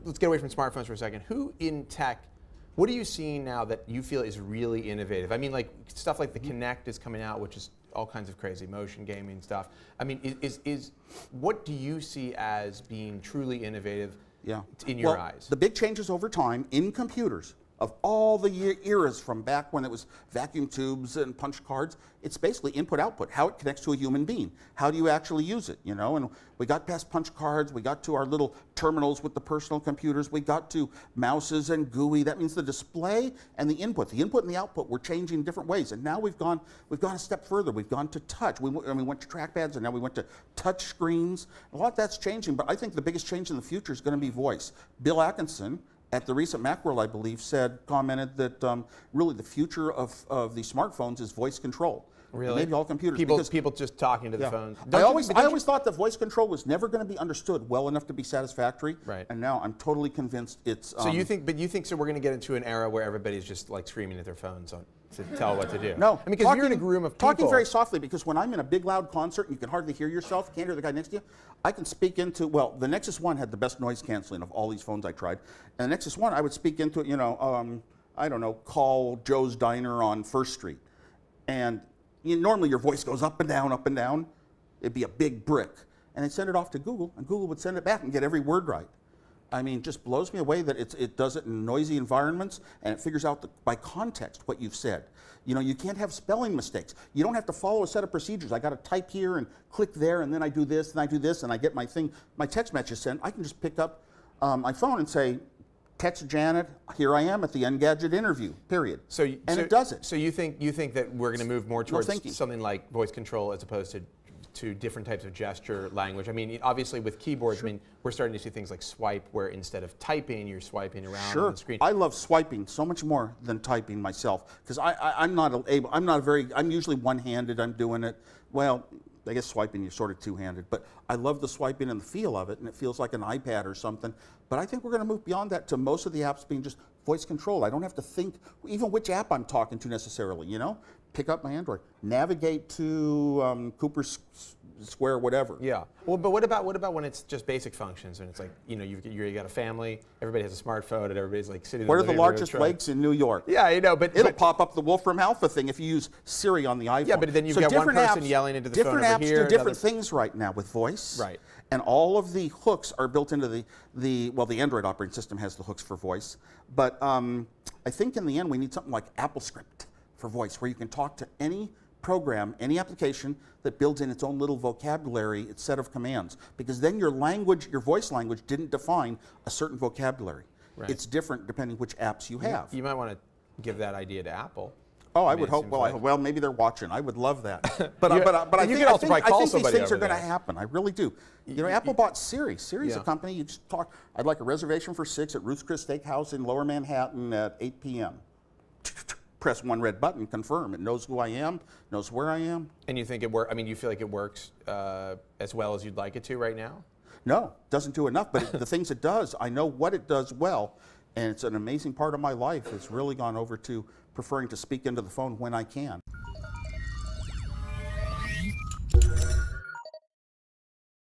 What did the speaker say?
let's get away from smartphones for a second. Who in tech, what are you seeing now that you feel is really innovative? I mean, like stuff like the Kinect is coming out, which is all kinds of crazy motion gaming stuff. I mean, what do you see as being truly innovative in your eyes? The big changes over time in computers of all the eras from back when it was vacuum tubes and punch cards, it's basically input-output, how it connects to a human being. How do you actually use it, you know? And we got past punch cards, we got to our little terminals with the personal computers, we got to mouses and GUI. That means the display and the input and the output were changing different ways. And now we've gone a step further. We've gone to touch. We went to trackpads, and now we went to touch screens. A lot of that's changing, but I think the biggest change in the future is going to be voice. Bill Atkinson, at the recent Macworld, I believe, commented that really the future of these smartphones is voice control. Really? Maybe all computers. People just talking to the phones. I always thought that voice control was never going to be understood well enough to be satisfactory. Right. And now I'm totally convinced it's. So you think so? We're going to get into an era where everybody's just like screaming at their phones to tell what to do. No, I mean, because you're in a room of people. Talking very softly, because when I'm in a big loud concert and you can hardly hear yourself, can't hear the guy next to you, I can speak into, well, the Nexus 1 had the best noise canceling of all these phones I tried. And the Nexus 1, I would speak into it, you know, I don't know, call Joe's Diner on First Street. And normally your voice goes up and down, up and down. It'd be a big brick. And I'd send it off to Google, and Google would send it back and get every word right. I mean, just blows me away that it does it in noisy environments, and it figures out by context what you've said. You know, you can't have spelling mistakes. You don't have to follow a set of procedures. I got to type here and click there, and then I do this, and I do this, and I get my thing, my text message sent. I can just pick up my phone and say, text Janet, here I am at the Engadget interview, period. It does it. So you think that we're going to move more towards something like voice control as opposed to different types of gesture language? I mean, obviously with keyboards, I mean, we're starting to see things like swipe, where instead of typing, you're swiping around on the screen. I love swiping so much more than typing myself, because I'm usually one-handed. I'm doing it, well, I guess swiping, you're sort of two-handed, but I love the swiping and the feel of it, and it feels like an iPad or something. But I think we're going to move beyond that to most of the apps being just voice control. I don't have to think even which app I'm talking to necessarily, you know? Pick up my Android, navigate to Cooper's Square, whatever. Yeah. Well, but what about when it's just basic functions, and it's like, you know, you got a family, everybody has a smartphone, and everybody's like sitting. What are the largest lakes in New York? Yeah, you know, but it'll pop up the Wolfram Alpha thing if you use Siri on the iPhone. Yeah, but then you've got one person yelling into the phone over here. Different apps do different things right now with voice. Right. And all of the hooks are built into the Android operating system has the hooks for voice. But I think in the end we need something like AppleScript for voice, where you can talk to any program, any application that builds in its own little vocabulary, its set of commands. Because then your language, your voice language, didn't define a certain vocabulary. Right. It's different depending which apps you have. You might want to give that idea to Apple. Oh, I would hope. Well, maybe they're watching. I would love that. But I think these things are going to happen. I really do. You know, Apple bought Siri. Siri's a company. You just talk. I'd like a reservation for 6 at Ruth's Chris Steakhouse in Lower Manhattan at 8 p.m. Press one red button, confirm. It knows who I am, knows where I am. And you think it works? I mean, you feel like it works as well as you'd like it to right now? No, doesn't do enough. But the things it does, I know what it does well, and it's an amazing part of my life. It's really gone over to preferring to speak into the phone when I can.